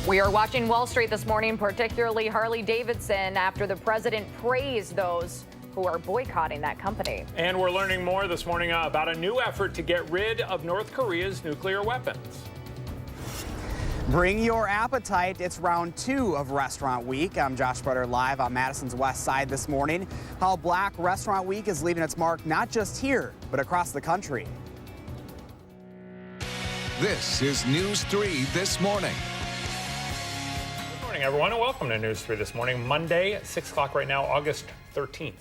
We are watching Wall Street this morning, particularly Harley-Davidson, after the president praised those who are boycotting that company. And we're learning more this morning about a new effort to get rid of North Korea's nuclear weapons. Bring your appetite. It's round 2 of Restaurant Week. I'm Josh Brutter live on Madison's West Side this morning. How Black Restaurant Week is leaving its mark not just here, but across the country. This is News 3 This Morning. Good morning, everyone, and welcome to News 3 This Morning. Monday, 6 o'clock right now, August 13th.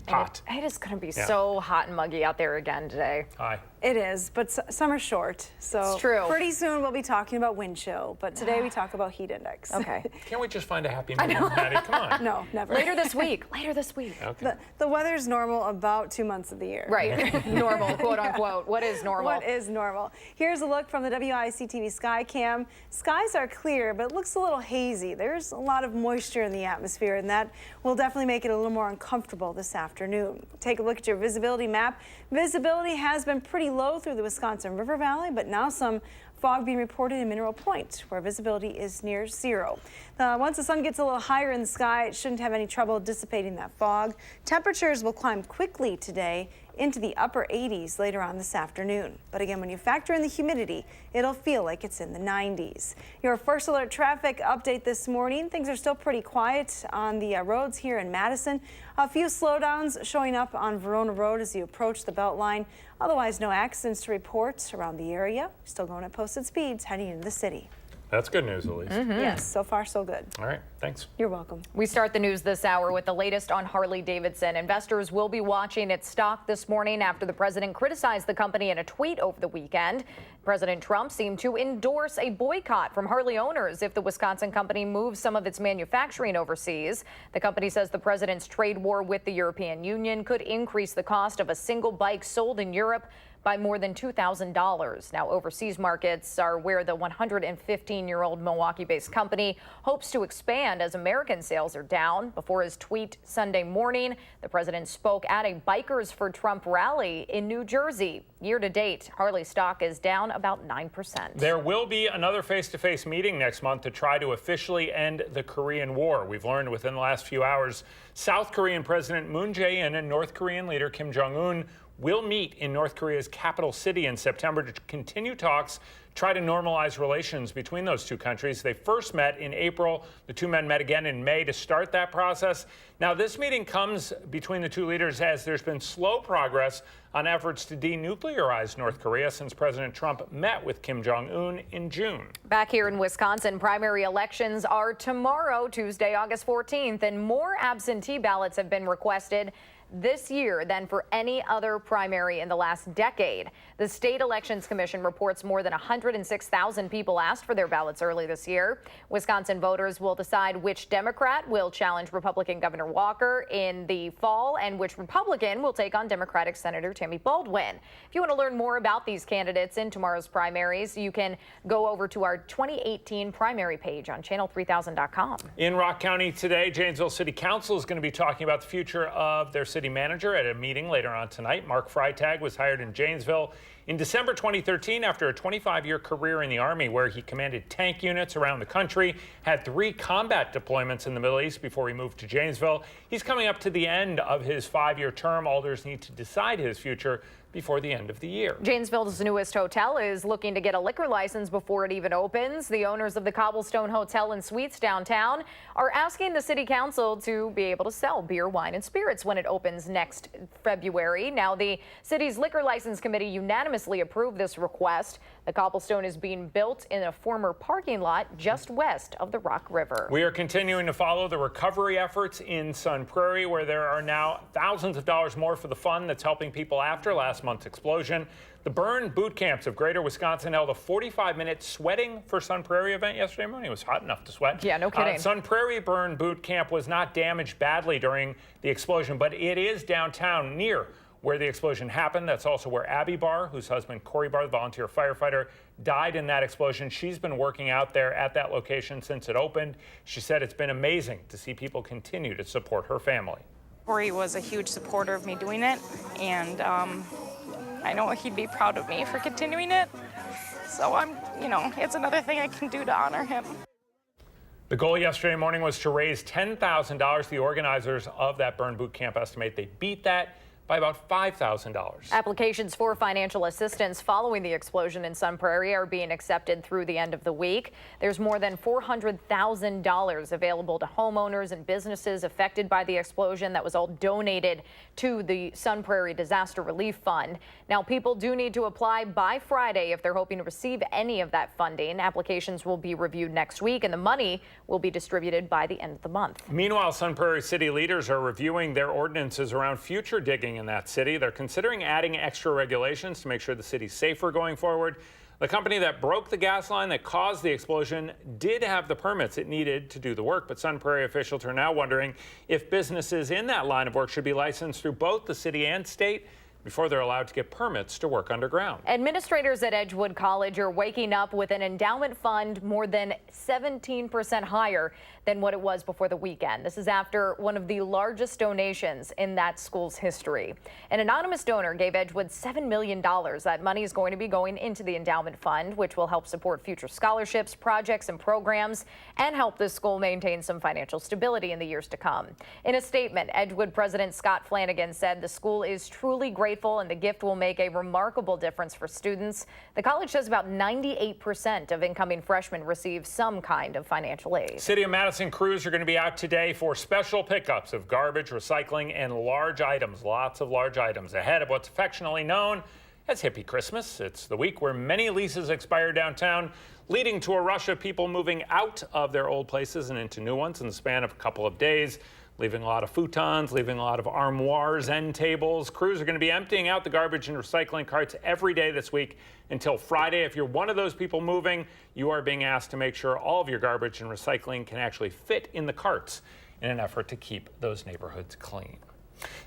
Hot. It is going to be so hot and muggy out there again today. Hi. It is, but summer's short, so It's true. Pretty soon we'll be talking about wind chill, but today we talk about heat index. Okay. Can't we just find a happy medium, Maddie? Come on. No, never. Later this week. Okay. The weather's normal about 2 months of the year. Right. Normal, quote unquote. What is normal? What is normal? Here's a look from the WISC-TV sky cam. Skies are clear, but it looks a little hazy. There's a lot of moisture in the atmosphere, and that will definitely make it a little more uncomfortable this afternoon. Take a look at your visibility map. Visibility has been pretty low through the Wisconsin River Valley, but now some fog being reported in Mineral Point, where visibility is near zero. Once the sun gets a little higher in the sky, it shouldn't have any trouble dissipating that fog. Temperatures will climb quickly today into the upper 80s later on this afternoon. But again, when you factor in the humidity, it'll feel like it's in the 90s. Your first alert traffic update this morning. Things are still pretty quiet on the roads here in Madison. A few slowdowns showing up on Verona Road as you approach the Beltline. Otherwise, no accidents to report around the area. Still going at posted speeds heading into the city. That's good news, at least. Yes, so far so good. All right, thanks. You're welcome. We start the news this hour with the latest on Harley-Davidson. Investors will be watching its stock this morning after the president criticized the company in a tweet over the weekend. President Trump seemed to endorse a boycott from Harley owners if the Wisconsin company moves some of its manufacturing overseas. The company says the president's trade war with the European Union could increase the cost of a single bike sold in Europe by more than $2,000. Now, overseas markets are where the 115-year-old Milwaukee-based company hopes to expand as American sales are down. Before his tweet Sunday morning, the president spoke at a Bikers for Trump rally in New Jersey. Year to date, Harley stock is down about 9%. There will be another face-to-face meeting next month to try to officially end the Korean War. We've learned within the last few hours, South Korean President Moon Jae-in and North Korean leader Kim Jong-un will meet in North Korea's capital city in September to continue talks, try to normalize relations between those two countries. They first met in April. The two men met again in May to start that process. Now, this meeting comes between the two leaders as there's been slow progress on efforts to denuclearize North Korea since President Trump met with Kim Jong-un in June. Back here in Wisconsin, primary elections are tomorrow, Tuesday, August 14th, and more absentee ballots have been requested this year than for any other primary in the last decade. The State Elections Commission reports more than 106,000 people asked for their ballots early this year. Wisconsin voters will decide which Democrat will challenge Republican Governor Walker in the fall and which Republican will take on Democratic Senator Tammy Baldwin. If you want to learn more about these candidates in tomorrow's primaries, you can go over to our 2018 primary page on channel3000.com. In Rock County today, Janesville City Council is going to be talking about the future of their city manager at a meeting later on tonight. Mark Freitag was hired in Janesville in December 2013 after a 25-year career in the Army where he commanded tank units around the country, had 3 combat deployments in the Middle East before he moved to Janesville. He's coming up to the end of his 5-year term. Alders need to decide his future before the end of the year. Janesville's newest hotel is looking to get a liquor license before it even opens. The owners of the Cobblestone Hotel and Suites downtown are asking the city council to be able to sell beer, wine, and spirits when it opens next February. Now, the city's liquor license committee unanimously approved this request. The Cobblestone is being built in a former parking lot just west of the Rock River. We are continuing to follow the recovery efforts in Sun Prairie, where there are now thousands of dollars more for the fund that's helping people after last month's explosion. The burn boot camps of Greater Wisconsin held a 45-minute sweating for Sun Prairie event yesterday morning. It was hot enough to sweat. Yeah, no kidding. Sun Prairie burn boot camp was not damaged badly during the explosion, but it is downtown near where the explosion happened. That's also where Abby Barr, whose husband Corey Barr, the volunteer firefighter, died in that explosion. She's been working out there at that location since it opened. She said it's been amazing to see people continue to support her family. Corey was a huge supporter of me doing it, and I know he'd be proud of me for continuing it. So it's another thing I can do to honor him. The goal yesterday morning was to raise $10,000. The organizers of that burn boot camp estimate they beat that by about $5,000. Applications for financial assistance following the explosion in Sun Prairie are being accepted through the end of the week. There's more than $400,000 available to homeowners and businesses affected by the explosion. That was all donated to the Sun Prairie Disaster Relief Fund. Now, people do need to apply by Friday if they're hoping to receive any of that funding. Applications will be reviewed next week, and the money will be distributed by the end of the month. Meanwhile, Sun Prairie city leaders are reviewing their ordinances around future digging in that city. They're considering adding extra regulations to make sure the city's safer going forward. The company that broke the gas line that caused the explosion did have the permits it needed to do the work, but Sun Prairie officials are now wondering if businesses in that line of work should be licensed through both the city and state before they're allowed to get permits to work underground. Administrators at Edgewood College are waking up with an endowment fund more than 17% higher than what it was before the weekend. This is after one of the largest donations in that school's history. An anonymous donor gave Edgewood $7 million. That money is going to be going into the endowment fund, which will help support future scholarships, projects, and programs, and help this school maintain some financial stability in the years to come. In a statement, Edgewood President Scott Flanagan said the school is truly grateful and the gift will make a remarkable difference for students. The college says about 98% of incoming freshmen receive some kind of financial aid. City of Madison crews are going to be out today for special pickups of garbage, recycling, and large items. Lots of large items ahead of what's affectionately known as Hippie Christmas. It's the week where many leases expire downtown, leading to a rush of people moving out of their old places and into new ones in the span of a couple of days, leaving a lot of futons, leaving a lot of armoires, end tables. Crews are going to be emptying out the garbage and recycling carts every day this week until Friday. If you're one of those people moving, you are being asked to make sure all of your garbage and recycling can actually fit in the carts in an effort to keep those neighborhoods clean.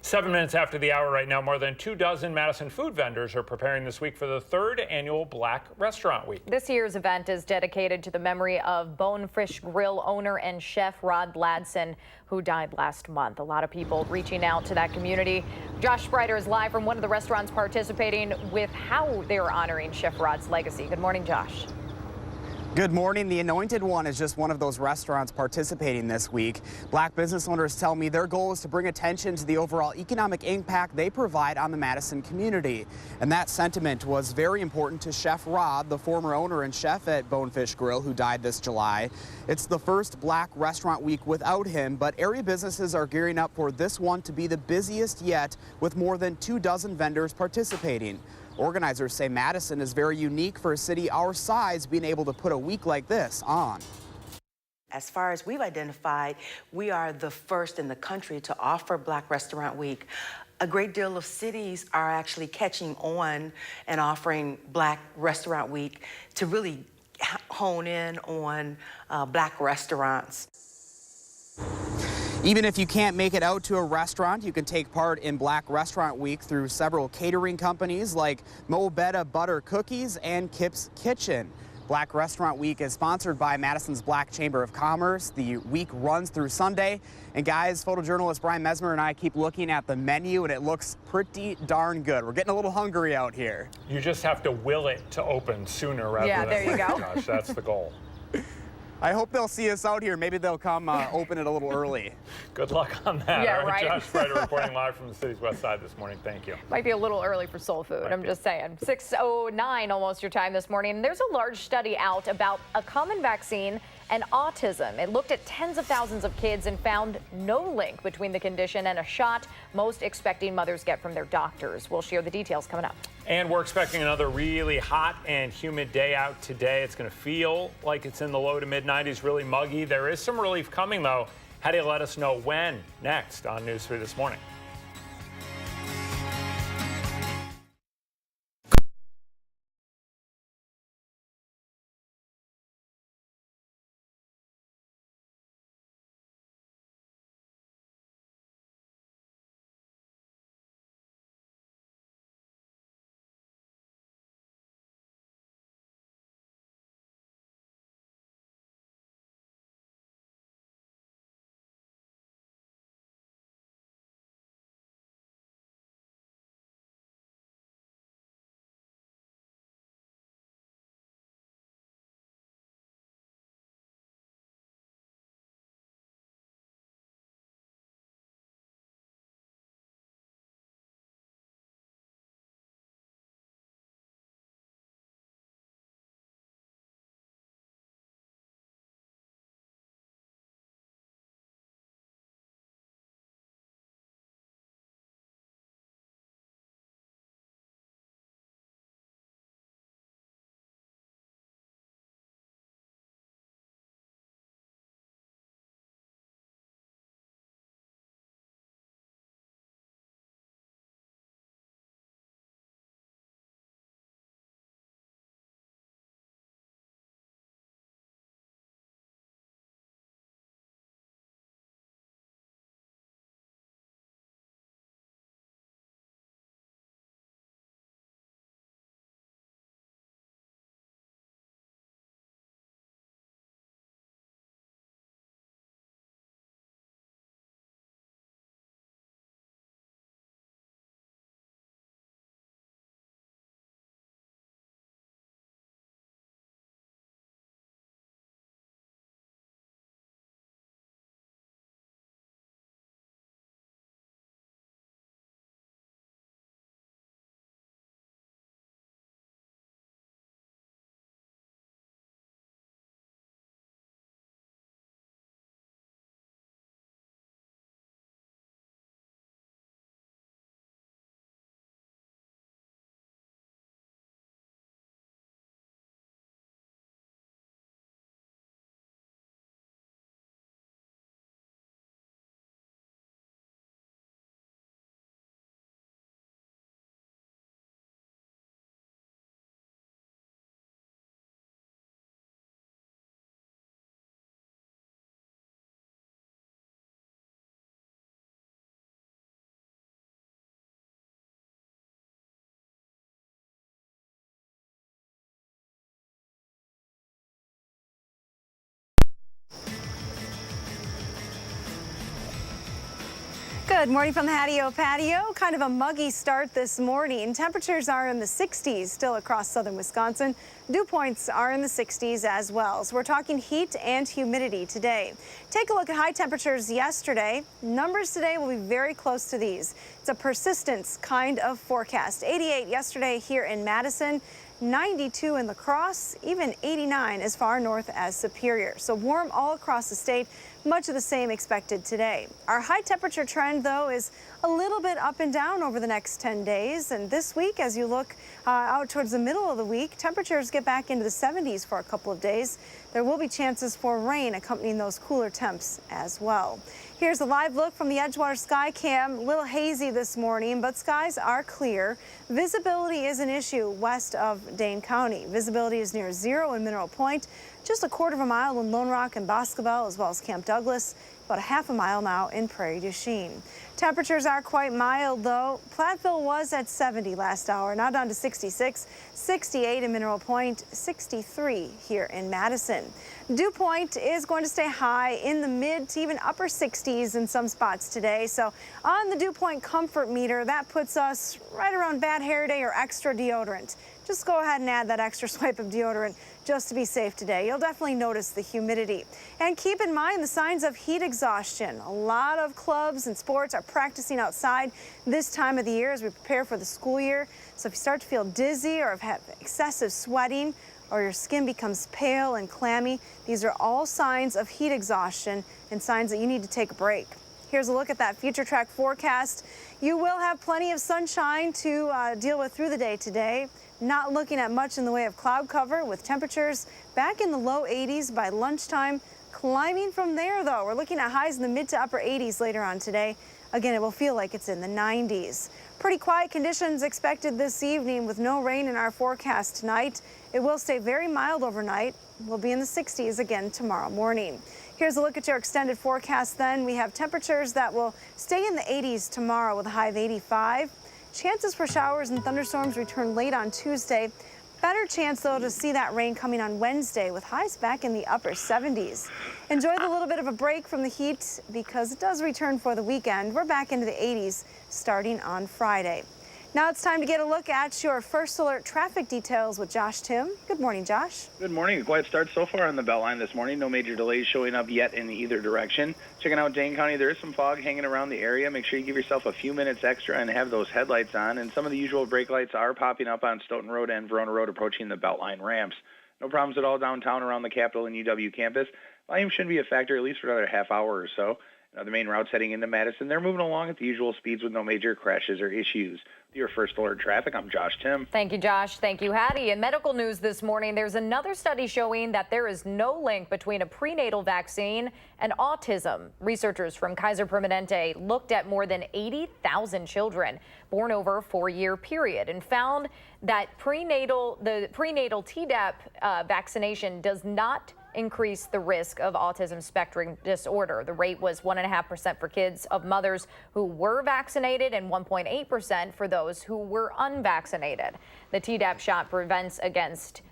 7 minutes after the hour right now, more than 24 Madison food vendors are preparing this week for the third annual Black Restaurant Week. This year's event is dedicated to the memory of Bonefish Grill owner and chef Rod Ladson, who died last month. A lot of people reaching out to that community. Josh Spreiter is live from one of the restaurants participating with how they're honoring Chef Rod's legacy. Good morning, Josh. Good morning. The Anointed One is just one of those restaurants participating this week. Black business owners tell me their goal is to bring attention to the overall economic impact they provide on the Madison community. And that sentiment was very important to Chef Rod, the former owner and chef at Bonefish Grill, who died this July. It's the first Black Restaurant Week without him, but area businesses are gearing up for this one to be the busiest yet, with more than 24 vendors participating. Organizers say Madison is very unique for a city our size being able to put a week like this on. As far as we've identified, we are the first in the country to offer Black Restaurant Week. A great deal of cities are actually catching on and offering Black Restaurant Week to really hone in on Black restaurants. Even if you can't make it out to a restaurant, you can take part in Black Restaurant Week through several catering companies like Mo Betta Butter Cookies and Kip's Kitchen. Black Restaurant Week is sponsored by Madison's Black Chamber of Commerce. The week runs through Sunday. And guys, photojournalist Brian Mesmer and I keep looking at the menu, and it looks pretty darn good. We're getting a little hungry out here. You just have to will it to open sooner rather than there you go. Gosh, that's the goal. I hope they'll see us out here. Maybe they'll come open it a little early. Good luck on that. Yeah, All right, right. Josh Spreiter reporting live from the city's west side this morning. Thank you. Might be a little early for soul food. I'm just saying. 6:09 almost your time this morning. There's a large study out about a common vaccine and autism. It looked at tens of thousands of kids and found no link between the condition and a shot most expecting mothers get from their doctors. We'll share the details coming up. And we're expecting another really hot and humid day out today. It's going to feel like it's in the low to mid 90s, really muggy. There is some relief coming, though. How do you let us know when? Next on News 3 This Morning. Good morning from the patio. Kind of a muggy start this morning. Temperatures are in the 60s still across southern Wisconsin. Dew points are in the 60s as well. So we're talking heat and humidity today. Take a look at high temperatures yesterday. Numbers today will be very close to these. It's a persistence kind of forecast. 88 yesterday here in Madison. 92 in La Crosse, even 89 as far north as Superior. So warm all across the state, much of the same expected today. Our high temperature trend, though, is a little bit up and down over the next 10 days. And this week, as you look out towards the middle of the week, temperatures get back into the 70s for a couple of days. There will be chances for rain accompanying those cooler temps as well. Here's a live look from the Edgewater Sky Cam. A little hazy this morning, but skies are clear. Visibility is an issue west of Dane County. Visibility is near zero in Mineral Point, just a quarter of a mile in Lone Rock and Boscobel, as well as Camp Douglas, about a half a mile now in Prairie du Chien. Temperatures are quite mild, though. Platteville was at 70 last hour, now down to 66, 68 in Mineral Point, 63 here in Madison. Dew point is going to stay high in the mid to even upper 60s in some spots today. So on the dew point comfort meter, that puts us right around bad hair day or extra deodorant. Just go ahead and add that extra swipe of deodorant just to be safe today. You'll definitely notice the humidity. And keep in mind the signs of heat exhaustion. A lot of clubs and sports are practicing outside this time of the year as we prepare for the school year. So if you start to feel dizzy or have excessive sweating, or your skin becomes pale and clammy, these are all signs of heat exhaustion and signs that you need to take a break. Here's a look at that future track forecast. You will have plenty of sunshine to deal with through the day today. Not looking at much in the way of cloud cover with temperatures back in the low 80s by lunchtime. Climbing from there, though, we're looking at highs in the mid to upper 80s later on today. Again, it will feel like it's in the 90s. Pretty quiet conditions expected this evening with no rain in our forecast tonight. It will stay very mild overnight. We'll be in the 60s again tomorrow morning. Here's a look at your extended forecast then. We have temperatures that will stay in the 80s tomorrow with a high of 85. Chances for showers and thunderstorms return late on Tuesday. Better chance, though, to see that rain coming on Wednesday with highs back in the upper 70s. Enjoy the little bit of a break from the heat because it does return for the weekend. We're back into the 80s starting on Friday. Now it's time to get a look at your first alert traffic details with Josh Tim. Good morning, Josh. Good morning. A quiet start so far on the Beltline this morning. No major delays showing up yet in either direction. Checking out Dane County, there is some fog hanging around the area. Make sure you give yourself a few minutes extra and have those headlights on. And some of the usual brake lights are popping up on Stoughton Road and Verona Road approaching the Beltline ramps. No problems at all downtown around the Capitol and UW campus. Volume shouldn't be a factor at least for another half hour or so. The main routes heading into Madison, they're moving along at the usual speeds with no major crashes or issues. Your first alert traffic, I'm Josh Tim. Thank you, Josh. Thank you, Hattie. In medical news this morning, there's another study showing that there is no link between a prenatal vaccine and autism. Researchers from Kaiser Permanente looked at more than 80,000 children born over a 4-year period and found that the prenatal Tdap vaccination does not increase the risk of autism spectrum disorder. The rate was 1.5% for kids of mothers who were vaccinated and 1.8% for those who were unvaccinated. The Tdap shot prevents against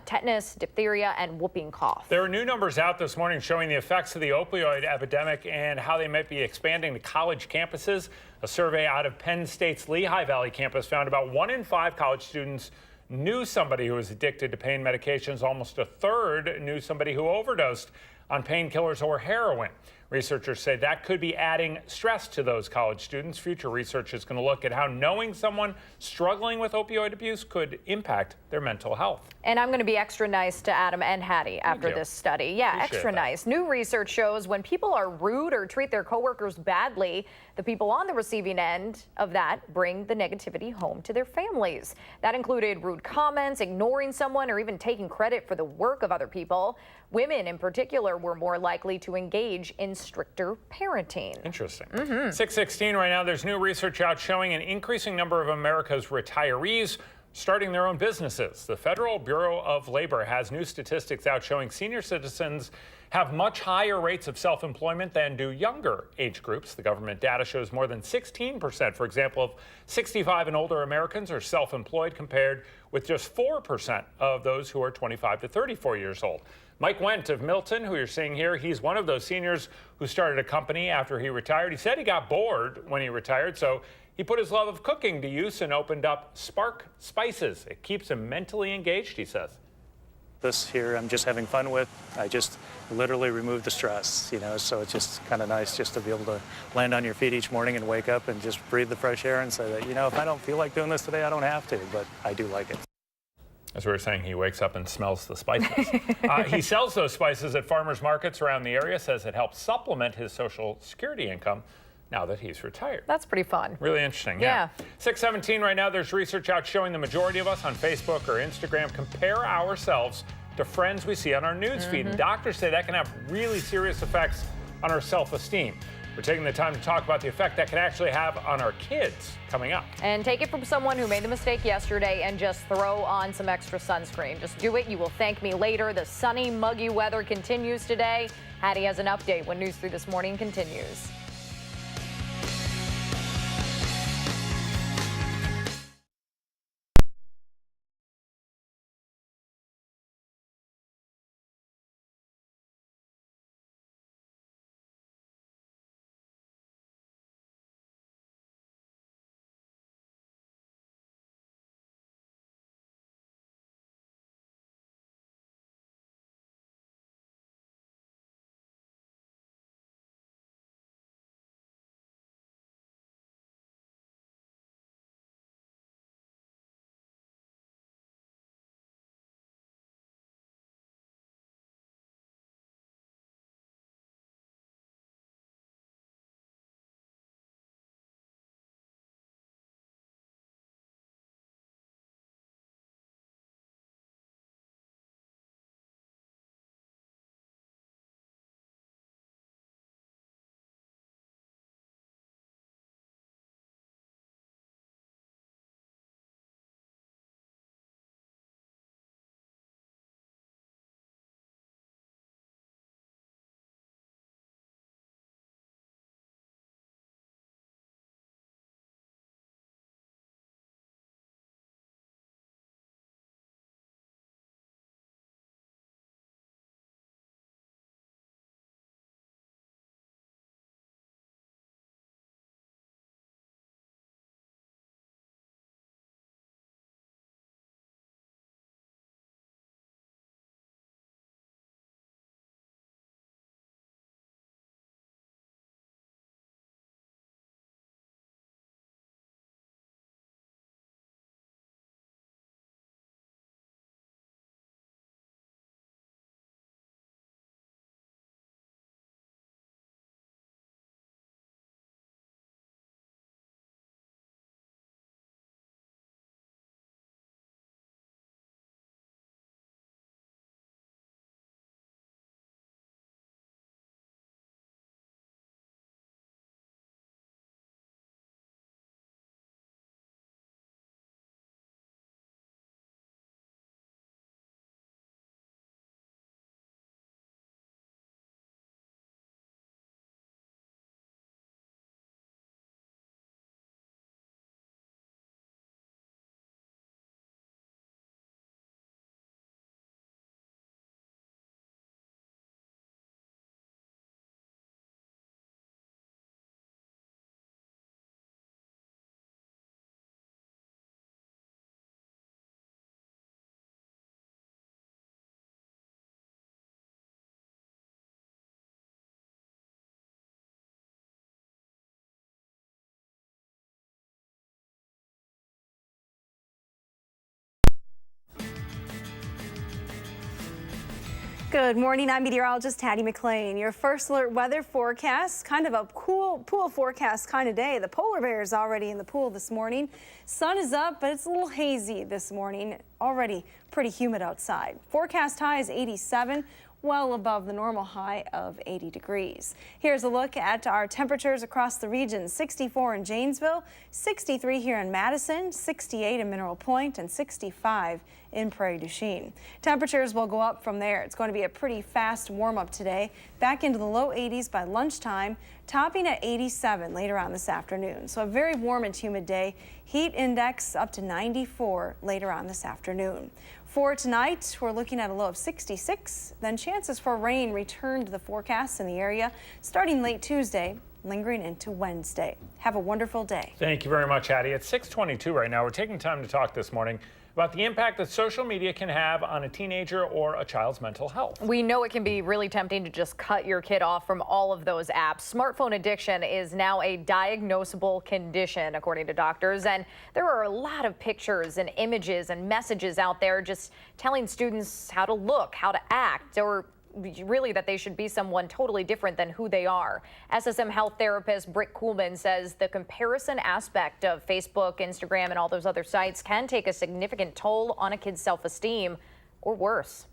tetanus, diphtheria, and whooping cough. There are new numbers out this morning showing the effects of the opioid epidemic and how they might be expanding to college campuses. A survey out of Penn State's Lehigh Valley campus found about 1 in 5 college students knew somebody who was addicted to pain medications. Almost a third knew somebody who overdosed on painkillers or heroin. Researchers say that could be adding stress to those college students. Future research is going to look at how knowing someone struggling with opioid abuse could impact their mental health. And I'm going to be extra nice to Adam and Hattie after this study. Yeah, Appreciate extra that. nice. New research shows when people are rude or treat their coworkers badly, the people on the receiving end of that bring the negativity home to their families. That included rude comments, ignoring someone, or even taking credit for the work of other people. Women in particular were more likely to engage in stricter parenting. Interesting. 6:16 right now. There's new research out showing an increasing number of America's retirees starting their own businesses. The Federal Bureau of Labor has new statistics out showing senior citizens have much higher rates of self-employment than do younger age groups. The government data shows more than 16%, for example, of 65 and older Americans are self-employed compared with just 4% of those who are 25 to 34 years old. Mike Wendt of Milton, who you're seeing here, he's one of those seniors who started a company after he retired. He said he got bored when he retired, so he put his love of cooking to use and opened up Spark Spices. It keeps him mentally engaged, he says. This here I'm just having fun with. I just literally remove the stress, so it's just kind of nice just to be able to land on your feet each morning and wake up and just breathe the fresh air and say that, if I don't feel like doing this today, I don't have to, but I do like it. As we were saying, he wakes up and smells the spices. He sells those spices at farmers markets around the area, says it helps supplement his Social Security income now that he's retired. That's pretty fun. Really interesting, yeah. 6:17 right now, there's research out showing the majority of us on Facebook or Instagram compare ourselves to friends we see on our news feed. And doctors say that can have really serious effects on our self-esteem. We're taking the time to talk about the effect that can actually have on our kids coming up. And take it from someone who made the mistake yesterday and just throw on some extra sunscreen. Just do it. You will thank me later. The sunny, muggy weather continues today. Hattie has an update when News 3 This Morning continues. Good morning, I'm meteorologist Hattie McLean. Your first alert weather forecast, kind of a cool pool forecast kind of day. The polar bear is already in the pool this morning. Sun is up, but it's a little hazy this morning. Already pretty humid outside. Forecast high is 87. Well above the normal high of 80 degrees. Here's a look at our temperatures across the region. 64 in Janesville, 63 here in Madison, 68 in Mineral Point, and 65 in Prairie du Chien. Temperatures will go up from there. It's going to be a pretty fast warm up today. Back into the low 80s by lunchtime, topping at 87 later on this afternoon. So a very warm and humid day. Heat index up to 94 later on this afternoon. For tonight, we're looking at a low of 66. Then chances for rain return to the forecast in the area starting late Tuesday, lingering into Wednesday. Have a wonderful day. Thank you very much, Hattie. It's 6:22 right now. We're taking time to talk this morning about the impact that social media can have on a teenager or a child's mental health. We know it can be really tempting to just cut your kid off from all of those apps. Smartphone addiction is now a diagnosable condition, according to doctors. And there are a lot of pictures and images and messages out there just telling students how to look, how to act, or really that they should be someone totally different than who they are. SSM health therapist Britt Kuhlman says the comparison aspect of Facebook, Instagram, and all those other sites can take a significant toll on a kid's self-esteem, or worse.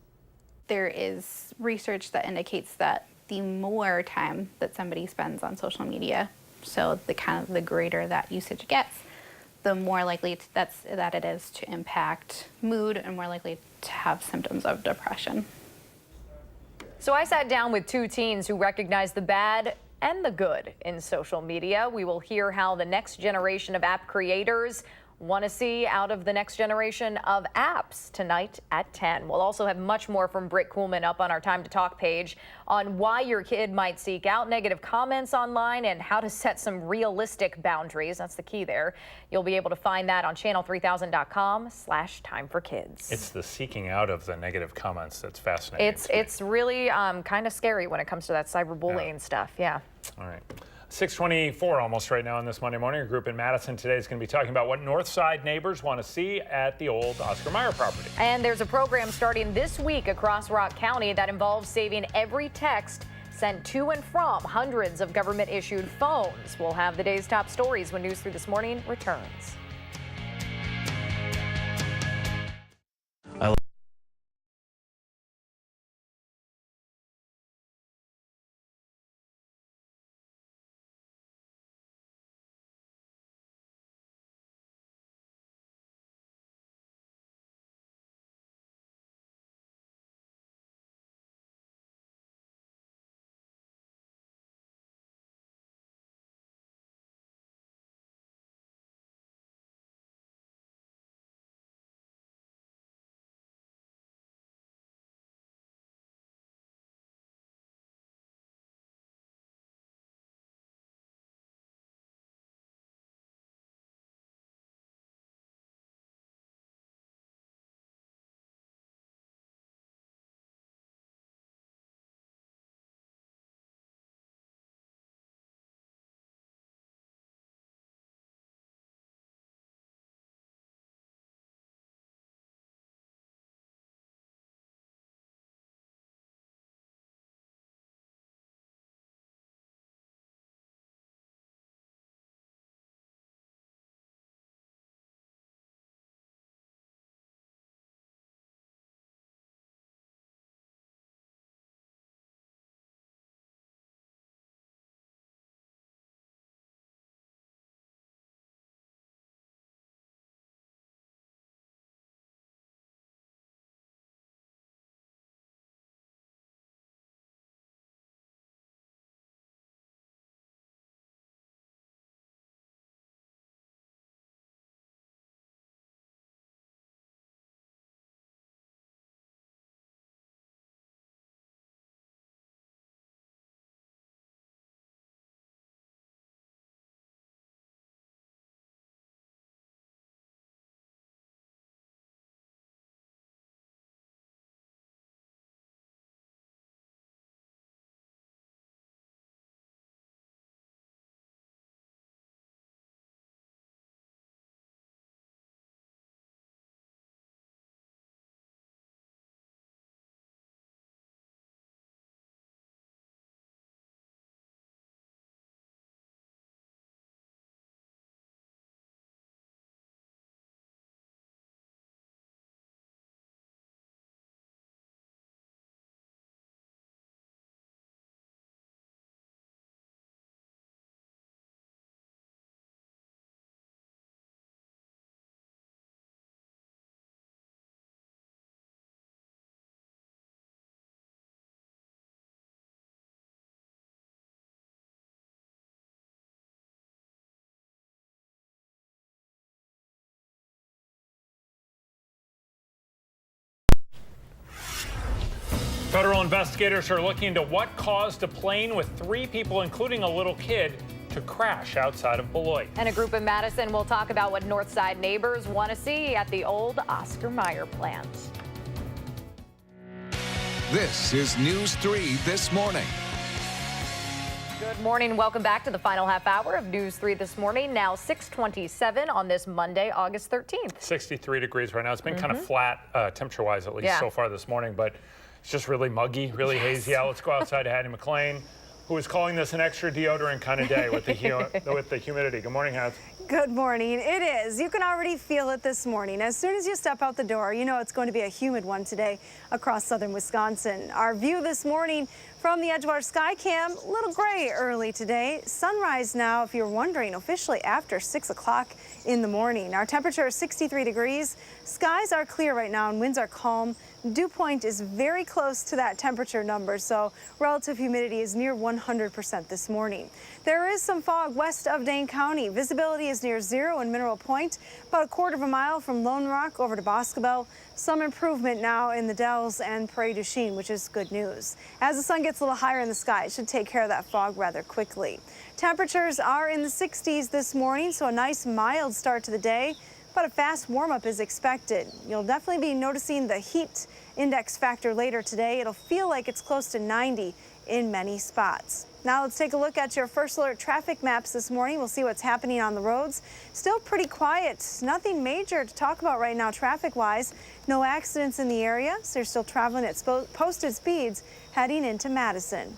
There is research that indicates that the more time that somebody spends on social media, so the greater that usage gets, the more likely that it is to impact mood and more likely to have symptoms of depression. So I sat down with two teens who recognize the bad and the good in social media. We will hear how the next generation of app creators want to see out of the next generation of apps tonight at 10. We'll also have much more from Britt Kuhlman up on our Time to Talk page on why your kid might seek out negative comments online and how to set some realistic boundaries. That's the key there. You'll be able to find that on channel3000.com/timeforkids. It's the seeking out of the negative comments that's fascinating. It's really kind of scary when it comes to that cyberbullying stuff. Yeah. All right. 6:24 almost right now on this Monday morning. A group in Madison today is going to be talking about what North Side neighbors want to see at the old Oscar Mayer property. And there's a program starting this week across Rock County that involves saving every text sent to and from hundreds of government-issued phones. We'll have the day's top stories when News 3 This Morning returns. Federal investigators are looking into what caused a plane with 3 people, including a little kid, to crash outside of Beloit. And a group in Madison will talk about what Northside neighbors want to see at the old Oscar Mayer plant. This is News 3 This Morning. Good morning. Welcome back to the final half hour of News 3 This Morning. Now 6:27 on this Monday, August 13th. 63 degrees right now. It's been kind of flat temperature-wise, at least so far this morning, but it's just really muggy, really hazy out. Let's go outside to Hattie McLean, who is calling this an extra deodorant kind of day with the humidity. Good morning, Hattie. Good morning. It is. You can already feel it this morning. As soon as you step out the door, you know it's going to be a humid one today across southern Wisconsin. Our view this morning from the edge of our sky cam, a little gray early today. Sunrise now, if you're wondering, officially after 6 o'clock in the morning. Our temperature is 63 degrees. Skies are clear right now and winds are calm. Dew point is very close to that temperature number, so relative humidity is near 100% this morning. There is some fog west of Dane County. Visibility is near zero in Mineral Point, about a quarter of a mile from Lone Rock over to Boscobel. Some improvement now in the Dells and Prairie du Chien, which is good news. As the sun gets a little higher in the sky, it should take care of that fog rather quickly. Temperatures are in the 60s this morning, so a nice mild start to the day, but a fast warm-up is expected. You'll definitely be noticing the heat index factor later today. It'll feel like it's close to 90 in many spots. Now let's take a look at your first alert traffic maps this morning. We'll see what's happening on the roads. Still pretty quiet. Nothing major to talk about right now traffic-wise. No accidents in the area, so you're still traveling at posted speeds heading into Madison.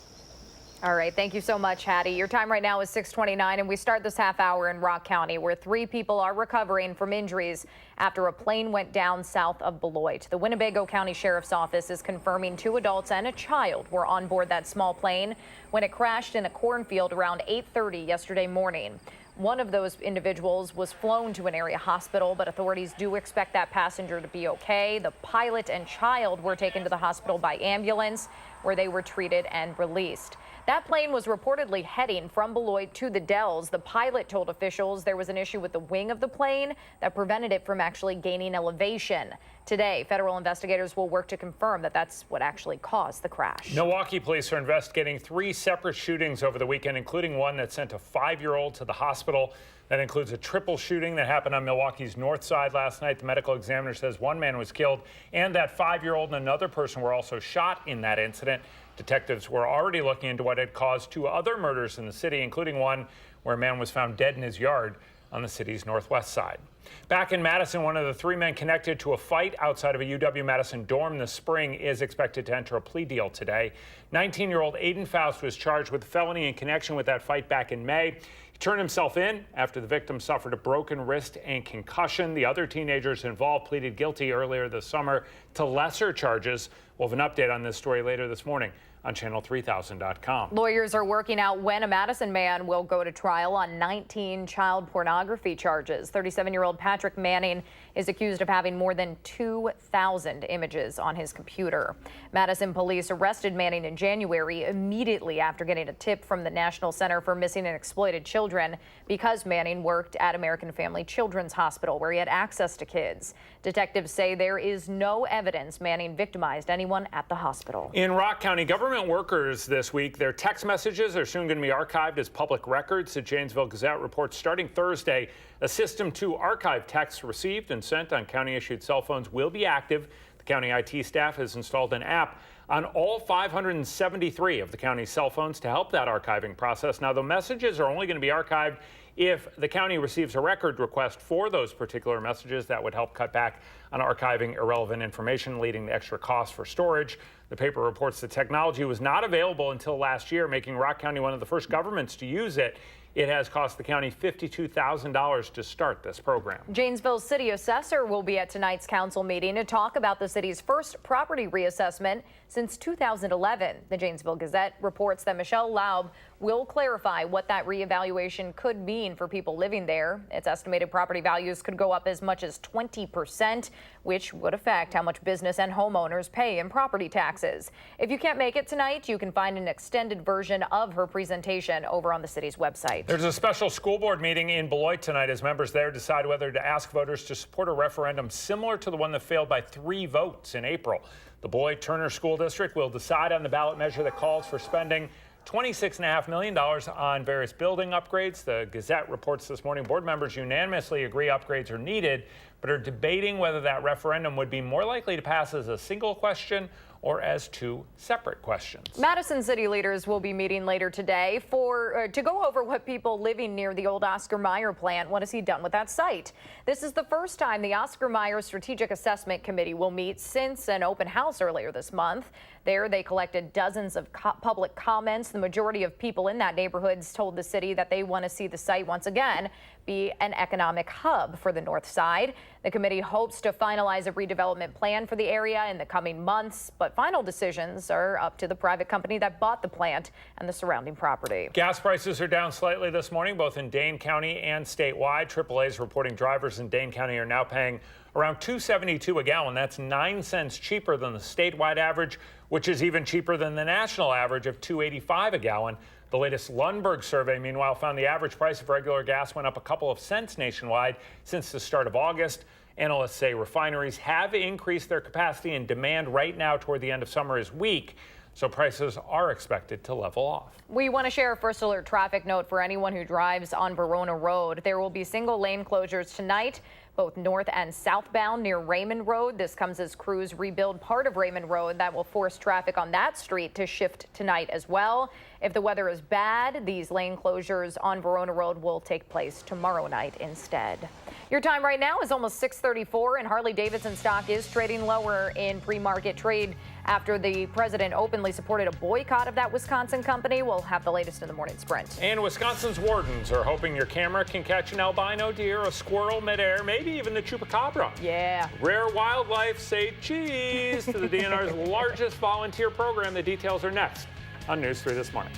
All right, thank you so much, Hattie. Your time right now is 6:29, and we start this half hour in Rock County, where 3 people are recovering from injuries after a plane went down south of Beloit. The Winnebago County Sheriff's Office is confirming 2 adults and a child were on board that small plane when it crashed in a cornfield around 8:30 yesterday morning. One of those individuals was flown to an area hospital, but authorities do expect that passenger to be okay. The pilot and child were taken to the hospital by ambulance, where they were treated and released. That plane was reportedly heading from Beloit to the Dells. The pilot told officials there was an issue with the wing of the plane that prevented it from actually gaining elevation. Today, federal investigators will work to confirm that that's what actually caused the crash. Milwaukee police are investigating 3 separate shootings over the weekend, including one that sent a 5-year-old to the hospital. That includes a triple shooting that happened on Milwaukee's north side last night. The medical examiner says 1 man was killed, and that 5-year-old and another person were also shot in that incident. Detectives were already looking into what had caused 2 other murders in the city, including one where a man was found dead in his yard on the city's northwest side. Back in Madison, one of the 3 men connected to a fight outside of a UW-Madison dorm this spring is expected to enter a plea deal today. 19-year-old Aiden Faust was charged with felony in connection with that fight back in May. He turned himself in after the victim suffered a broken wrist and concussion. The other teenagers involved pleaded guilty earlier this summer to lesser charges. We'll have an update on this story later this morning on channel3000.com. Lawyers are working out when a Madison man will go to trial on 19 child pornography charges. 37-year-old Patrick Manning is accused of having more than 2,000 images on his computer. Madison police arrested Manning in January immediately after getting a tip from the National Center for Missing and Exploited Children because Manning worked at American Family Children's Hospital, where he had access to kids. Detectives say there is no evidence Manning victimized anyone at the hospital. In Rock County, government workers this week, their text messages are soon going to be archived as public records. The Janesville Gazette reports starting Thursday, a system to archive texts received and sent on county-issued cell phones will be active. The county IT staff has installed an app on all 573 of the county's cell phones to help that archiving process. Now, the messages are only going to be archived if the county receives a record request for those particular messages. That would help cut back on archiving irrelevant information, leading to extra costs for storage. The paper reports the technology was not available until last year, making Rock County one of the first governments to use it. It has cost the county $52,000 to start this program. Janesville's city assessor will be at tonight's council meeting to talk about the city's first property reassessment since 2011. The Janesville Gazette reports that Michelle Laub will clarify what that reevaluation could mean for people living there. Its estimated property values could go up as much as 20%, which would affect how much business and homeowners pay in property taxes. If you can't make it tonight, you can find an extended version of her presentation over on the city's website. There's a special school board meeting in Beloit tonight as members there decide whether to ask voters to support a referendum similar to the one that failed by 3 votes in April. The Beloit Turner School District will decide on the ballot measure that calls for spending $26.5 million on various building upgrades. The Gazette reports this morning board members unanimously agree upgrades are needed, but are debating whether that referendum would be more likely to pass as a single question or as 2 separate questions. Madison city leaders will be meeting later today to go over what people living near the old Oscar Mayer plant want to see done with that site. This is the first time the Oscar Mayer Strategic Assessment Committee will meet since an open house earlier this month. There, they collected dozens of public comments. The majority of people in that neighborhood told the city that they want to see the site once again be an economic hub for the north side. The committee hopes to finalize a redevelopment plan for the area in the coming months, but final decisions are up to the private company that bought the plant and the surrounding property. Gas prices are down slightly this morning, both in Dane County and statewide. AAA is reporting drivers in Dane County are now paying around $2.72 a gallon. That's 9 cents cheaper than the statewide average, which is even cheaper than the national average of $2.85 a gallon. The latest Lundberg survey, meanwhile, found the average price of regular gas went up a couple of cents nationwide since the start of August. Analysts say refineries have increased their capacity, and demand right now toward the end of summer is weak, so prices are expected to level off. We want to share a first alert traffic note for anyone who drives on Verona Road. There will be single lane closures tonight, both north and southbound near Raymond Road. This comes as crews rebuild part of Raymond Road. That will force traffic on that street to shift tonight as well. If the weather is bad, these lane closures on Verona Road will take place tomorrow night instead. Your time right now is almost 6:34, and Harley-Davidson stock is trading lower in pre-market trade after the president openly supported a boycott of that Wisconsin company. We'll have the latest in the morning sprint. And Wisconsin's wardens are hoping your camera can catch an albino deer, a squirrel midair, maybe even the chupacabra. Yeah. Rare wildlife, say cheese to the DNR's largest volunteer program. The details are next on News 3 This Morning.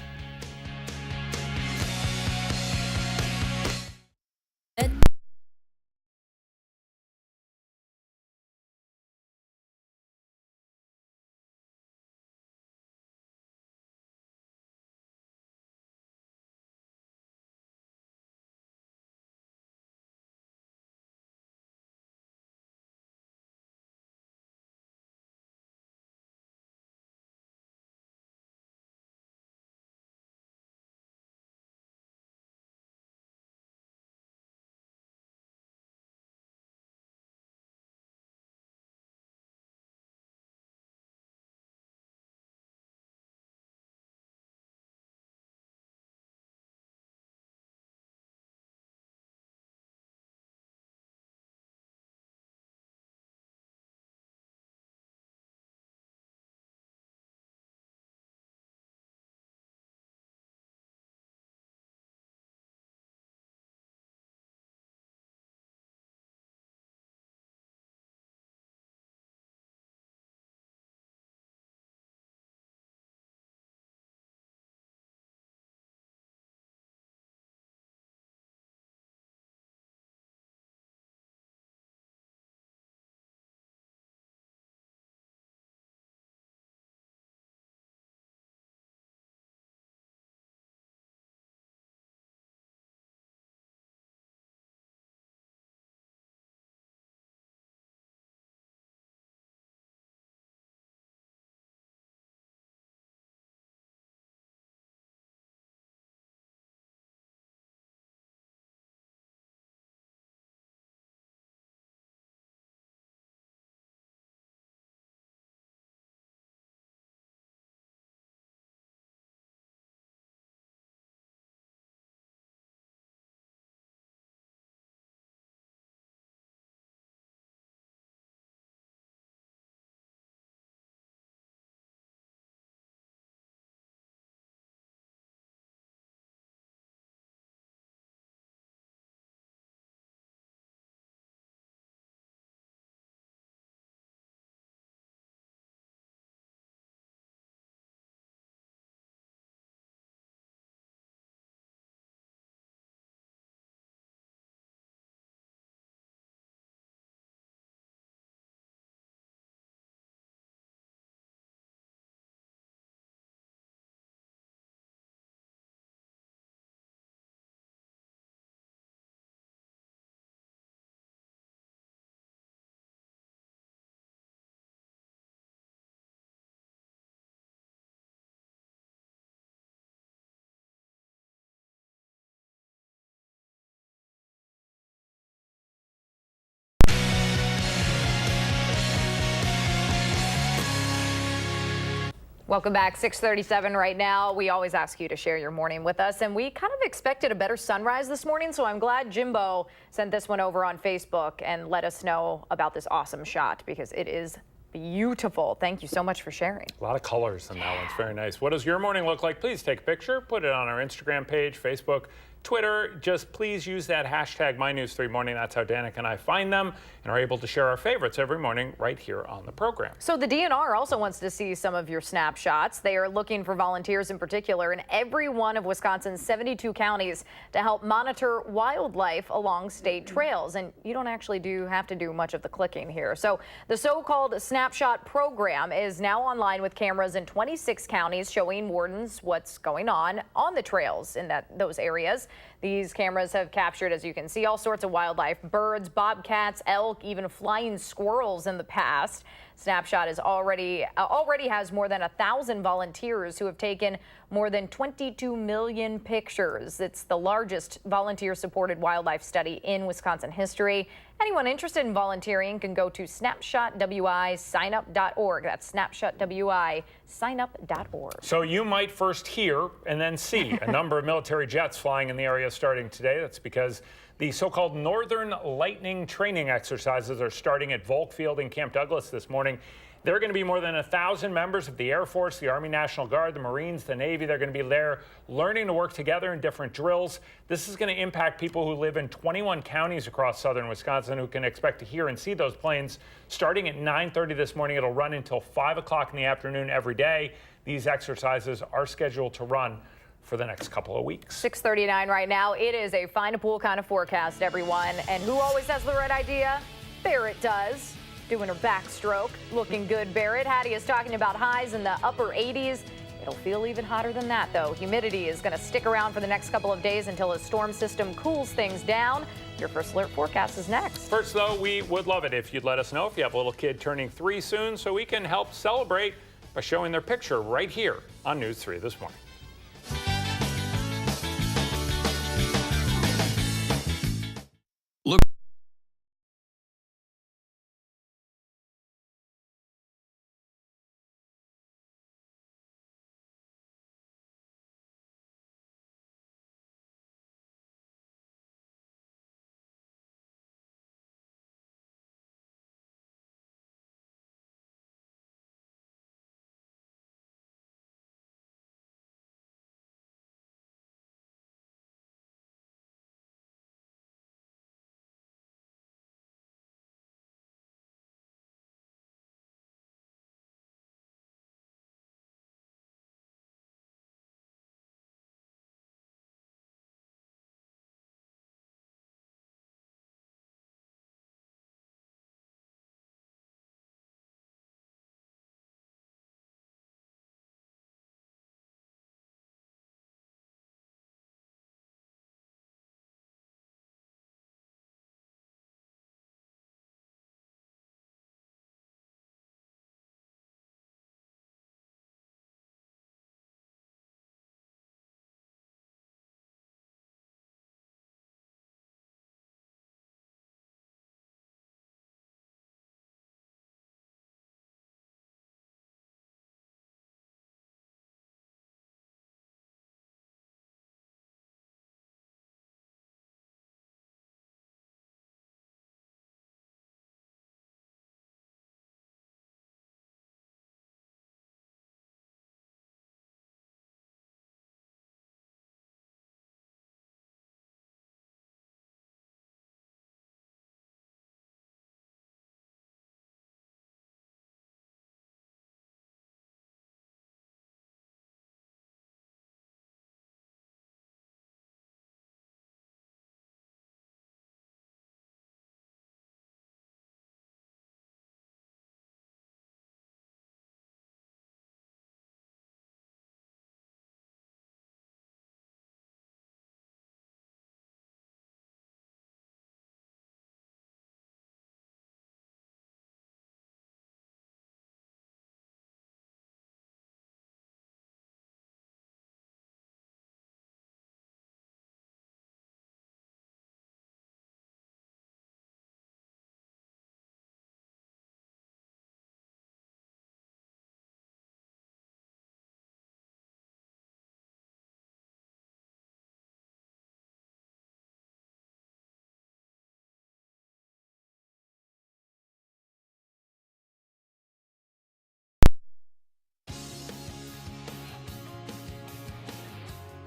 Welcome back. 6:37 right now. We always ask you to share your morning with us, and we kind of expected a better sunrise this morning, so I'm glad Jimbo sent this one over on Facebook and let us know about this awesome shot because it is beautiful. Thank you so much for sharing. A lot of colors in that one. It's very nice. What does your morning look like? Please take a picture, put it on our Instagram page, Facebook, Twitter. Just please use that hashtag MyNews3Morning. That's how Danica and I find them and are able to share our favorites every morning right here on the program. So the DNR also wants to see some of your snapshots. They are looking for volunteers in particular in every one of Wisconsin's 72 counties to help monitor wildlife along state trails. And you don't actually have to do much of the clicking here. So the so-called snapshot program is now online with cameras in 26 counties showing wardens what's going on the trails in those areas. These cameras have captured, as you can see, all sorts of wildlife, birds, bobcats, elk, even flying squirrels in the past. Snapshot is already has more than 1,000 volunteers who have taken more than 22 million pictures. It's the largest volunteer-supported wildlife study in Wisconsin history. Anyone interested in volunteering can go to snapshotwisignup.org. That's snapshotwisignup.org. So you might first hear and then see a number of military jets flying in the area starting today. That's because the so-called Northern Lightning training exercises are starting at Volk Field in Camp Douglas this morning. There are going to be more than 1,000 members of the Air Force, the Army National Guard, the Marines, the Navy. They're going to be there learning to work together in different drills. This is going to impact people who live in 21 counties across southern Wisconsin who can expect to hear and see those planes. Starting at 9:30 this morning, it'll run until 5 o'clock in the afternoon every day. These exercises are scheduled to run for the next couple of weeks. 6:39 right now. It is a find a pool kind of forecast, everyone. And who always has the right idea? Barrett does. Doing her backstroke. Looking good, Barrett. Hattie is talking about highs in the upper 80s. It'll feel even hotter than that, though. Humidity is going to stick around for the next couple of days until a storm system cools things down. Your First Alert forecast is next. First, though, we would love it if you'd let us know if you have a little kid turning 3 soon so we can help celebrate by showing their picture right here on News 3 this morning.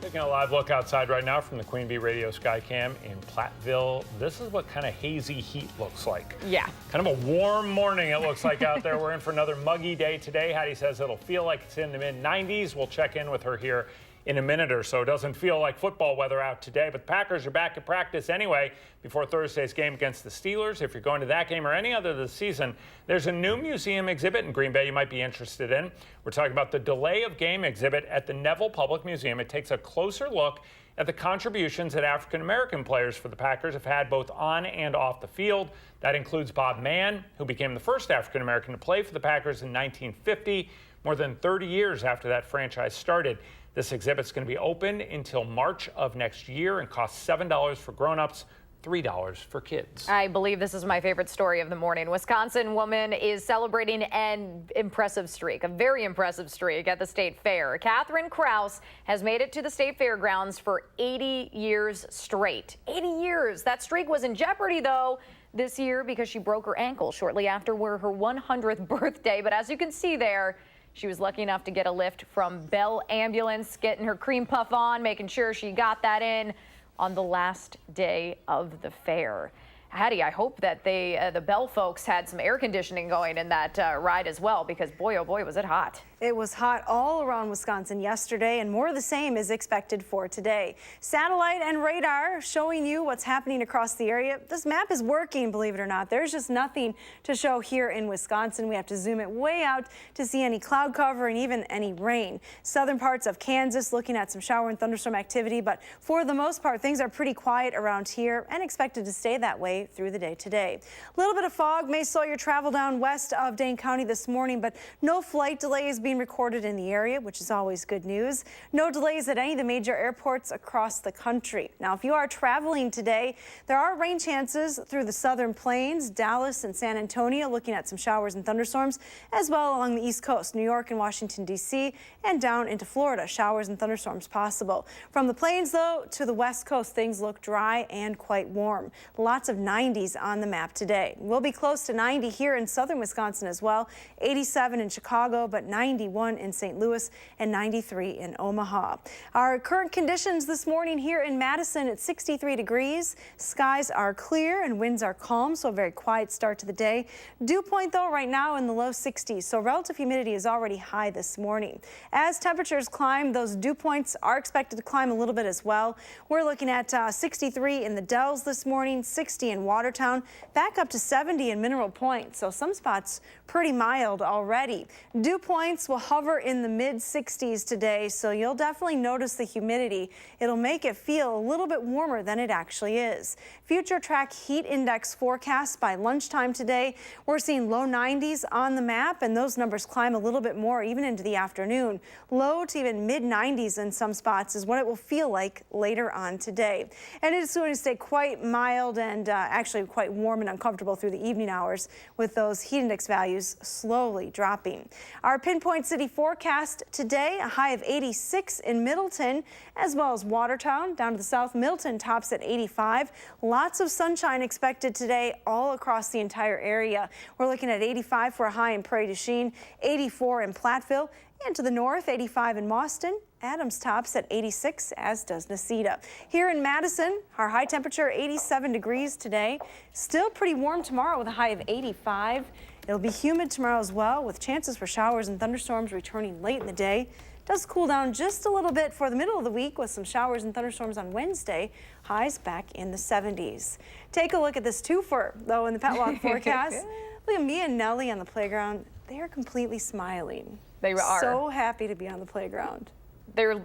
Taking a live look outside right now from the Queen Bee Radio Skycam in Platteville. This is what kind of hazy heat looks like. Yeah. Kind of a warm morning it looks like out there. We're in for another muggy day today. Hattie says it'll feel like it's in the mid-90s. We'll check in with her here in a minute or so. It doesn't feel like football weather out today, but the Packers are back at practice anyway before Thursday's game against the Steelers. If you're going to that game or any other this season, there's a new museum exhibit in Green Bay you might be interested in. We're talking about the Delay of Game exhibit at the Neville Public Museum. It takes a closer look at the contributions that African-American players for the Packers have had both on and off the field. That includes Bob Mann, who became the first African-American to play for the Packers in 1950, more than 30 years after that franchise started. This exhibit's going to be open until March of next year and costs $7 for grown-ups, $3 for kids. I believe this is my favorite story of the morning. Wisconsin woman is celebrating an impressive streak, a very impressive streak at the state fair. Catherine Krause has made it to the state fairgrounds for 80 years straight. 80 years. That streak was in jeopardy, though, this year because she broke her ankle shortly after her 100th birthday. But as you can see there, she was lucky enough to get a lift from Bell Ambulance, getting her cream puff on, making sure she got that in on the last day of the fair. Hattie, I hope that the Bell folks had some air conditioning going in that ride as well, because boy, oh boy, was it hot. It was hot all around Wisconsin yesterday, and more of the same is expected for today. Satellite and radar showing you what's happening across the area. This map is working, believe it or not. There's just nothing to show here in Wisconsin. We have to zoom it way out to see any cloud cover and even any rain. Southern parts of Kansas looking at some shower and thunderstorm activity, but for the most part, things are pretty quiet around here and expected to stay that way through the day today. A little bit of fog may slow your travel down west of Dane County this morning, but no flight delays being recorded in the area, which is always good news. No delays at any of the major airports across the country. Now, if you are traveling today, there are rain chances through the southern plains, Dallas and San Antonio, looking at some showers and thunderstorms, as well along the East Coast, New York and Washington, D.C., and down into Florida, showers and thunderstorms possible. From the plains, though, to the West Coast, things look dry and quite warm. Lots of 90s on the map today. We'll be close to 90 here in southern Wisconsin as well, 87 in Chicago, but 91 in St. Louis and 93 in Omaha. Our current conditions this morning here in Madison at 63 degrees. Skies are clear and winds are calm, so a very quiet start to the day. Dew point, though, right now in the low 60s, so relative humidity is already high this morning. As temperatures climb, those dew points are expected to climb a little bit as well. We're looking at 63 in the Dells this morning, 60 in Watertown, back up to 70 in Mineral Point, so some spots pretty mild already. Dew points will hover in the mid-60s today, so you'll definitely notice the humidity. It'll make it feel a little bit warmer than it actually is. Future track heat index forecast by lunchtime today. We're seeing low 90s on the map, and those numbers climb a little bit more even into the afternoon. Low to even mid-90s in some spots is what it will feel like later on today. And it's going to stay quite mild and actually quite warm and uncomfortable through the evening hours, with those heat index values slowly dropping. Our pinpoint city forecast today, a high of 86 in Middleton, as well as Watertown. Down to the south, Milton tops at 85. Lots of sunshine expected today all across the entire area. We're looking at 85 for a high in Prairie du Chien, 84 in Platteville, and to the north, 85 in Mauston. Adams tops at 86, as does Necedah. Here in Madison, our high temperature 87 degrees today. Still pretty warm tomorrow with a high of 85. It'll be humid tomorrow as well, with chances for showers and thunderstorms returning late in the day. Does cool down just a little bit for the middle of the week with some showers and thunderstorms on Wednesday. Highs back in the 70s. Take a look at this twofer, though, in the pet walk forecast. Look at me and Nellie on the playground. They are completely smiling. They are. So happy to be on the playground. They're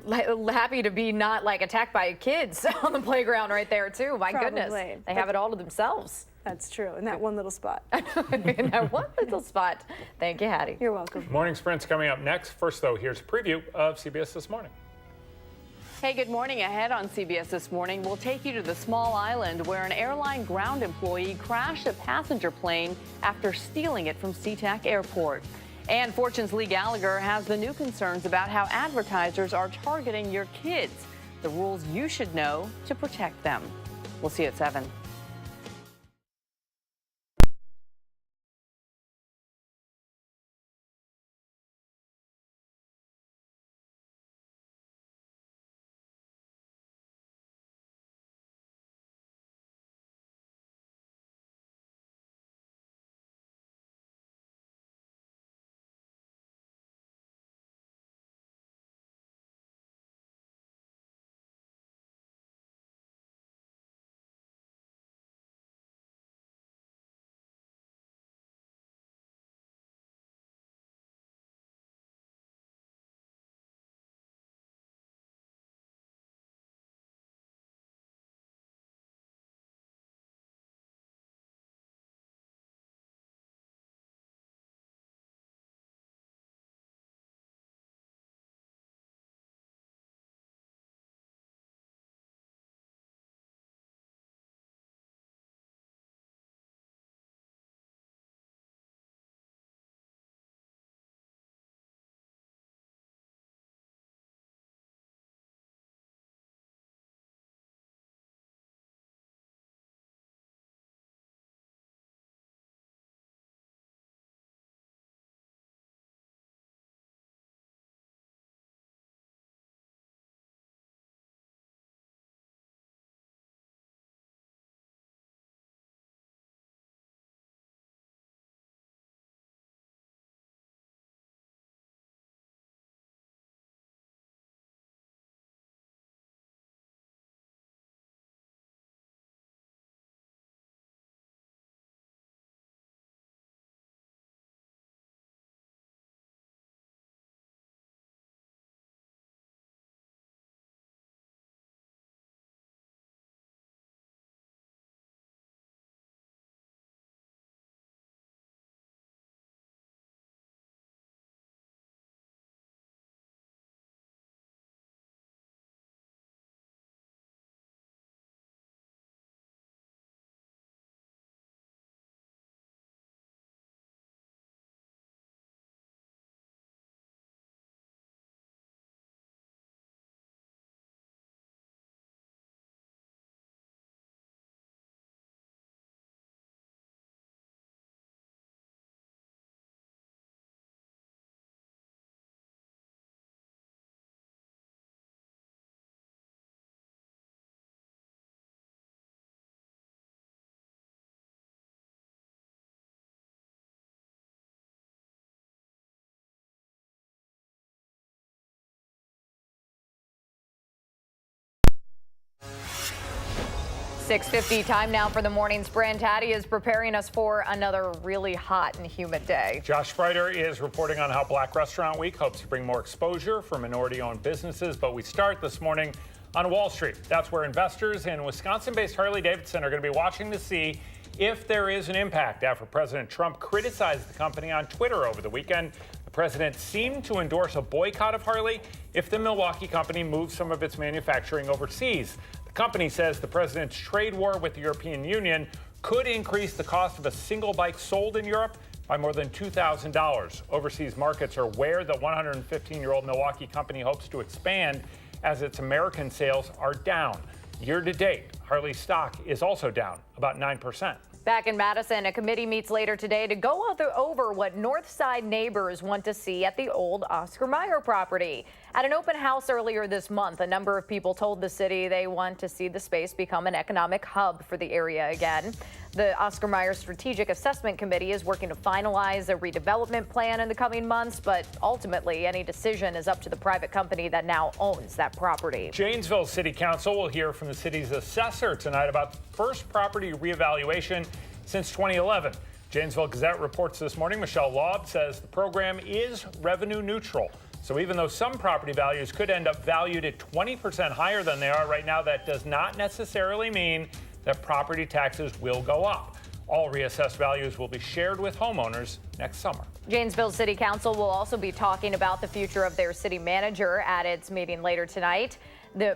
happy to be not like attacked by kids on the playground right there too. My goodness, they have it all to themselves. That's true, in that one little spot. In that one little spot. Thank you, Hattie. You're welcome. Morning Sprint's coming up next. First, though, here's a preview of CBS This Morning. Hey, good morning. Ahead on CBS This Morning, we'll take you to the small island where an airline ground employee crashed a passenger plane after stealing it from SeaTac Airport. And Fortune's Lee Gallagher has the new concerns about how advertisers are targeting your kids, the rules you should know to protect them. We'll see you at 7. 6:50 time now for the morning sprint. Hattie is preparing us for another really hot and humid day. Josh Spreiter is reporting on how Black Restaurant Week hopes to bring more exposure for minority-owned businesses. But we start this morning on Wall Street. That's where investors in Wisconsin-based Harley-Davidson are going to be watching to see if there is an impact after President Trump criticized the company on Twitter over the weekend. The president seemed to endorse a boycott of Harley if the Milwaukee company moves some of its manufacturing overseas. The company says the president's trade war with the European Union could increase the cost of a single bike sold in Europe by more than $2,000. Overseas markets are where the 115-year-old Milwaukee company hopes to expand as its American sales are down. Year to date, Harley stock is also down about 9%. Back in Madison, a committee meets later today to go over what North Side neighbors want to see at the old Oscar Mayer property. At an open house earlier this month, a number of people told the city they want to see the space become an economic hub for the area again. The Oscar Mayer Strategic Assessment Committee is working to finalize a redevelopment plan in the coming months, but ultimately any decision is up to the private company that now owns that property. Janesville City Council will hear from the city's assessor tonight about the first property reevaluation since 2011. Janesville Gazette reports this morning Michelle Laub says the program is revenue neutral. So even though some property values could end up valued at 20% higher than they are right now, that does not necessarily mean that property taxes will go up. All reassessed values will be shared with homeowners next summer. Janesville City Council will also be talking about the future of their city manager at its meeting later tonight.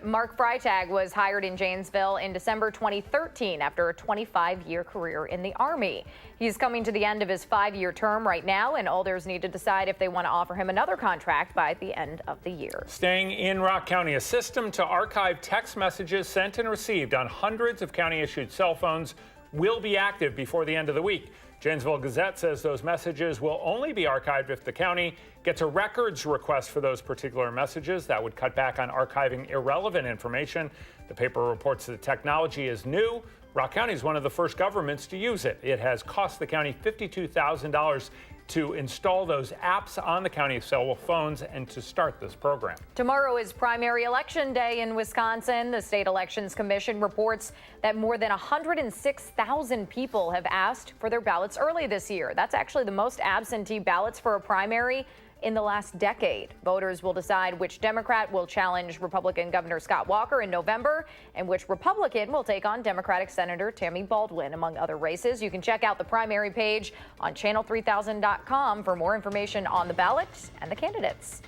Mark Freitag was hired in Janesville in December 2013 after a 25-year career in the Army. He's coming to the end of his 5-year term right now, and Alders need to decide if they want to offer him another contract by the end of the year. Staying in Rock County, a system to archive text messages sent and received on hundreds of county-issued cell phones will be active before the end of the week. Janesville Gazette says those messages will only be archived if the county gets a records request for those particular messages. That would cut back on archiving irrelevant information. The paper reports that the technology is new. Rock County is one of the first governments to use it. It has cost the county $52,000 to install those apps on the county cell phones and to start this program. Tomorrow is primary election day in Wisconsin. The State Elections Commission reports that more than 106,000 people have asked for their ballots early this year. That's actually the most absentee ballots for a primary in the last decade. Voters will decide which Democrat will challenge Republican Governor Scott Walker in November and which Republican will take on Democratic Senator Tammy Baldwin, among other races. You can check out the primary page on channel3000.com for more information on the ballot and the candidates.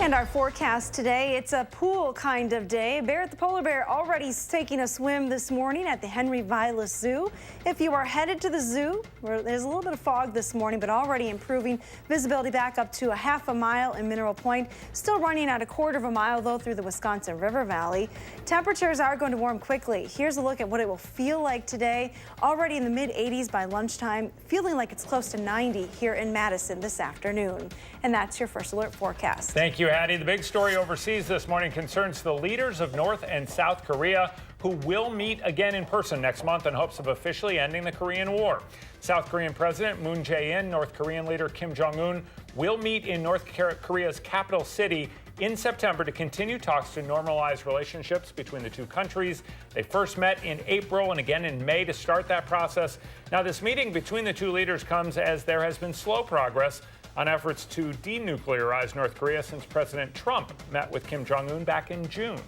And our forecast today, it's a pool kind of day. Barrett the polar bear already taking a swim this morning at the Henry Vilas Zoo. If you are headed to the zoo, there's a little bit of fog this morning, but already improving. Visibility back up to a half a mile in Mineral Point. Still running at a quarter of a mile, though, through the Wisconsin River Valley. Temperatures are going to warm quickly. Here's a look at what it will feel like today. Already in the mid-80s by lunchtime, feeling like it's close to 90 here in Madison this afternoon. And that's your First Alert forecast. Thank you, Hattie. The big story overseas this morning concerns the leaders of North and South Korea who will meet again in person next month in hopes of officially ending the Korean War. South Korean President Moon Jae-in, North Korean leader Kim Jong-un will meet in North Korea's capital city in September to continue talks to normalize relationships between the two countries. They first met in April and again in May to start that process. Now, this meeting between the two leaders comes as there has been slow progress on efforts to denuclearize North Korea since President Trump met with Kim Jong-un back in June.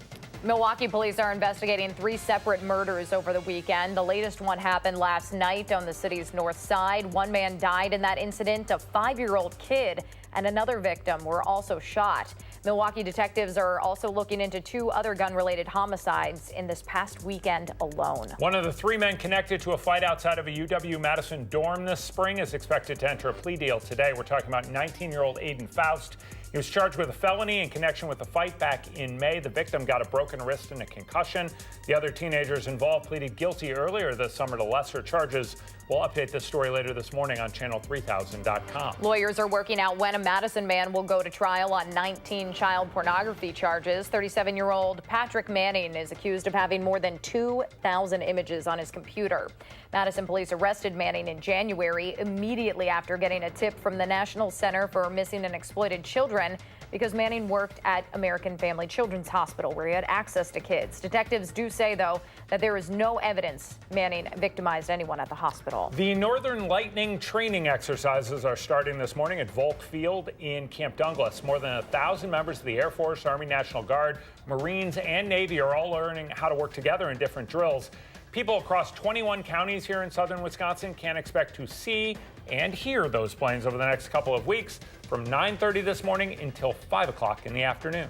Milwaukee police are investigating 3 separate murders over the weekend. The latest one happened last night on the city's north side. One man died in that incident. A 5-year-old kid and another victim were also shot. Milwaukee detectives are also looking into 2 other gun-related homicides in this past weekend alone. One of the 3 men connected to a fight outside of a UW-Madison dorm this spring is expected to enter a plea deal today. We're talking about 19-year-old Aiden Faust. He was charged with a felony in connection with the fight back in May. The victim got a broken wrist and a concussion. The other teenagers involved pleaded guilty earlier this summer to lesser charges. We'll update this story later this morning on channel3000.com. Lawyers are working out when a Madison man will go to trial on 19 child pornography charges. 37-year-old Patrick Manning is accused of having more than 2,000 images on his computer. Madison police arrested Manning in January immediately after getting a tip from the National Center for Missing and Exploited Children because Manning worked at American Family Children's Hospital, where he had access to kids. Detectives do say, though, that there is no evidence Manning victimized anyone at the hospital. The Northern Lightning training exercises are starting this morning at Volk Field in Camp Douglas. More than 1,000 members of the Air Force, Army National Guard, Marines, and Navy are all learning how to work together in different drills. People across 21 counties here in southern Wisconsin can expect to see and hear those planes over the next couple of weeks from 9:30 this morning until 5 o'clock in the afternoon.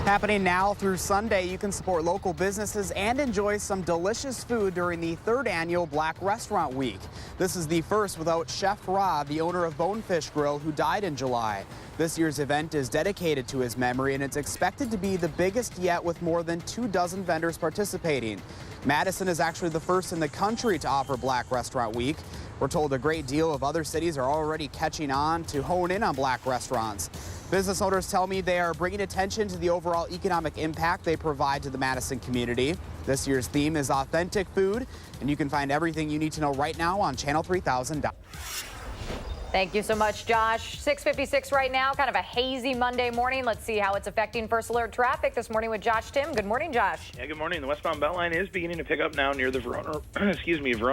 Happening now through Sunday, you can support local businesses and enjoy some delicious food during the 3rd annual Black Restaurant Week. This is the first without Chef Rob, the owner of Bonefish Grill, who died in July. This year's event is dedicated to his memory, and it's expected to be the biggest yet, with more than 24 vendors participating. Madison is actually the first in the country to offer Black Restaurant Week. We're told a great deal of other cities are already catching on to hone in on Black restaurants. Business owners tell me they are bringing attention to the overall economic impact they provide to the Madison community. This year's theme is authentic food, and you can find everything you need to know right now on channel3000. Thank you so much, Josh. 6:56 right now, kind of a hazy Monday morning. Let's see how it's affecting First Alert traffic this morning with Josh Tim. Good morning, Josh. Yeah, good morning. The westbound Beltline is beginning to pick up now near the Verona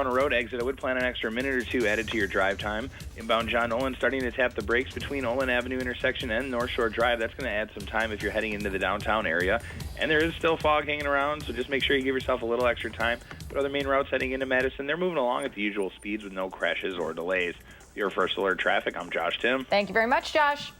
Road exit. I would plan an extra minute or two added to your drive time. Inbound John Olin starting to tap the brakes between Olin Avenue intersection and North Shore Drive. That's going to add some time if you're heading into the downtown area. And there is still fog hanging around, so just make sure you give yourself a little extra time. But other main routes heading into Madison, they're moving along at the usual speeds with no crashes or delays. Your First Alert traffic, I'm Josh Tim. Thank you very much, Josh.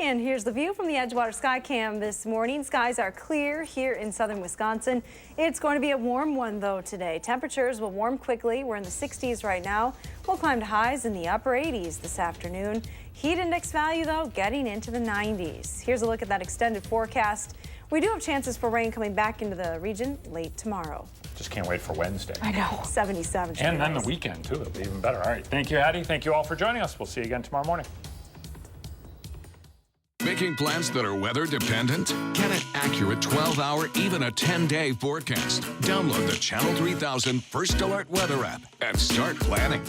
And here's the view from the Edgewater Skycam this morning. Skies are clear here in southern Wisconsin. It's going to be a warm one, though, today. Temperatures will warm quickly. We're in the 60s right now. We'll climb to highs in the upper 80s this afternoon. Heat index value, though, getting into the 90s. Here's a look at that extended forecast. We do have chances for rain coming back into the region late tomorrow. Just can't wait for Wednesday. I know. 77. And then the weekend, too. It'll be even better. All right. Thank you, Hattie. Thank you all for joining us. We'll see you again tomorrow morning. Making plans that are weather dependent? Get an accurate 12-hour, even a 10-day forecast. Download the Channel 3000 First Alert weather app and start planning.